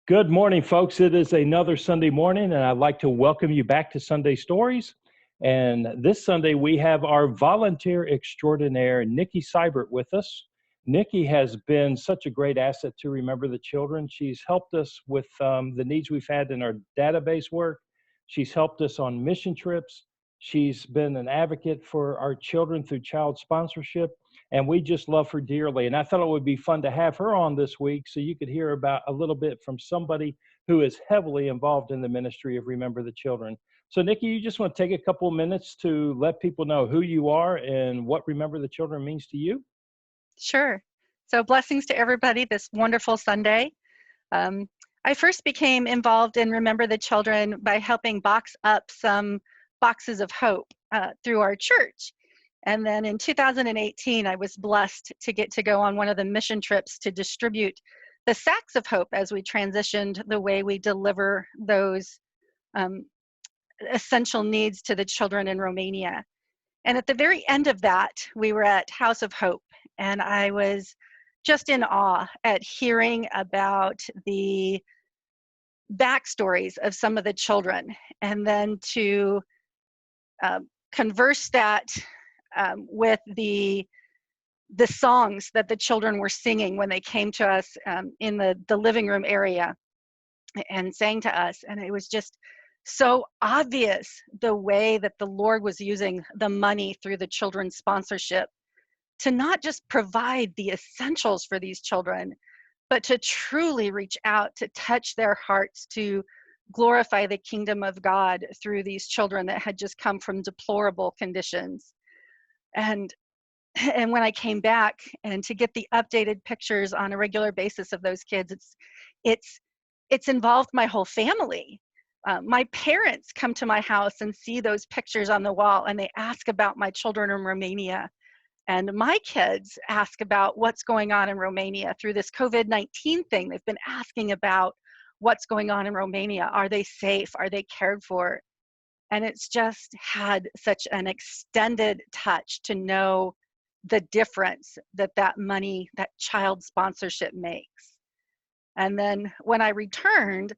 Good morning, folks. It is another Sunday morning, and I'd like to welcome you back to Sunday Stories. And this Sunday, we have our volunteer extraordinaire, Niki Seibert, with us. Niki has been such a great asset to Remember the Children. She's helped us with the needs we've had in our database work. She's helped us on mission trips. She's been an advocate for our children through child sponsorship, and we just love her dearly. And I thought it would be fun to have her on this week so you could hear about a little bit from somebody who is heavily involved in the ministry of Remember the Children. So, Niki, you just want to take a couple of minutes to let people know who you are and what Remember the Children means to you? Sure. So blessings to everybody this wonderful Sunday. I first became involved in Remember the Children by helping box up some boxes of hope through our church. And then in 2018, I was blessed to get to go on one of the mission trips to distribute the sacks of hope as we transitioned the way we deliver those essential needs to the children in Romania. And at the very end of that, we were at House of Hope, and I was just in awe at hearing about the backstories of some of the children, and then to converse that with the songs that the children were singing when they came to us in the living room area and sang to us. And it was just so obvious the way that the Lord was using the money through the children's sponsorship to not just provide the essentials for these children, but to truly reach out, to touch their hearts, to glorify the kingdom of God through these children that had just come from deplorable conditions. And when I came back and to get the updated pictures on a regular basis of those kids, it's involved my whole family. My parents come to my house and see those pictures on the wall, and they ask about my children in Romania. And my kids ask about what's going on in Romania through this COVID-19 thing. They've been asking about what's going on in Romania. Are they safe? Are they cared for? And it's just had such an extended touch to know the difference that money, that child sponsorship makes. And then when I returned,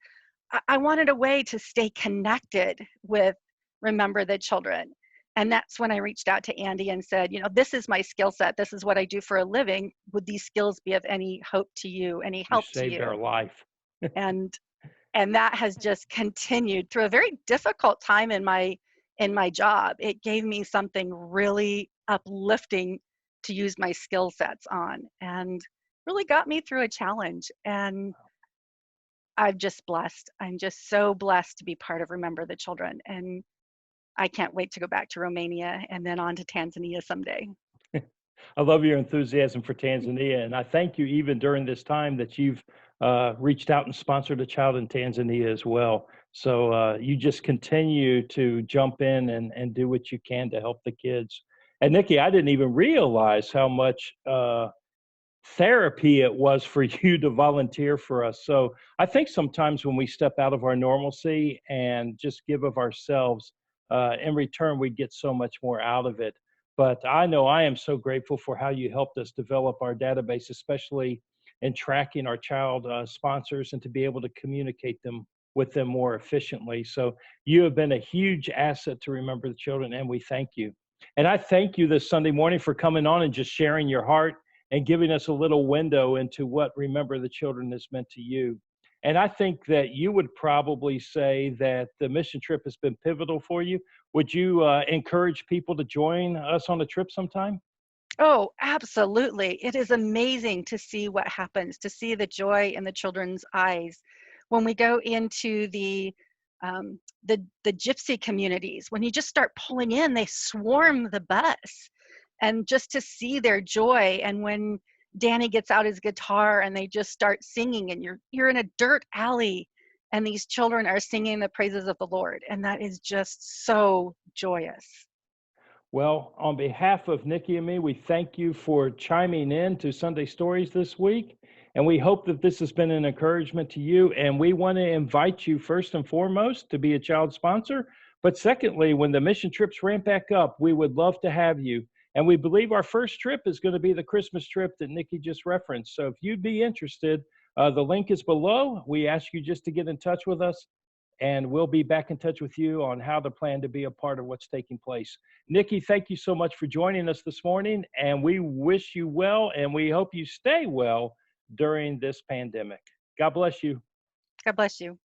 I wanted a way to stay connected with Remember the Children. And that's when I reached out to Andy and said, this is my skill set. This is what I do for a living. Would these skills be of any hope to you, any help to you? Saved our life. and that has just continued through a very difficult time in my job. It gave me something really uplifting to use my skill sets on, and really got me through a challenge. And I'm just blessed. I'm just so blessed to be part of Remember the Children. And I can't wait to go back to Romania and then on to Tanzania someday. I love your enthusiasm for Tanzania, and I thank you even during this time that you've reached out and sponsored a child in Tanzania as well. So you just continue to jump in and do what you can to help the kids. And Niki, I didn't even realize how much therapy it was for you to volunteer for us. So I think sometimes when we step out of our normalcy and just give of ourselves, in return, we get so much more out of it. But I know I am so grateful for how you helped us develop our database, especially in tracking our child sponsors and to be able to communicate with them more efficiently. So you have been a huge asset to Remember the Children, and we thank you. And I thank you this Sunday morning for coming on and just sharing your heart and giving us a little window into what Remember the Children has meant to you. And I think that you would probably say that the mission trip has been pivotal for you. Would you encourage people to join us on a trip sometime? Oh, absolutely. It is amazing to see what happens, to see the joy in the children's eyes when we go into the gypsy communities. When you just start pulling in, they swarm the bus, and just to see their joy. And when Danny gets out his guitar and they just start singing, and you're in a dirt alley and these children are singing the praises of the Lord, and that is just so joyous. Well, on behalf of Niki and me, we thank you for chiming in to Sunday Stories this week, and we hope that this has been an encouragement to you. And we want to invite you first and foremost to be a child sponsor, but secondly, when the mission trips ramp back up, we would love to have you. And we believe our first trip is going to be the Christmas trip that Niki just referenced. So if you'd be interested, The link is below. We ask you just to get in touch with us, and we'll be back in touch with you on how to plan to be a part of what's taking place. Niki, thank you so much for joining us this morning, and we wish you well, and we hope you stay well during this pandemic. God bless you. God bless you.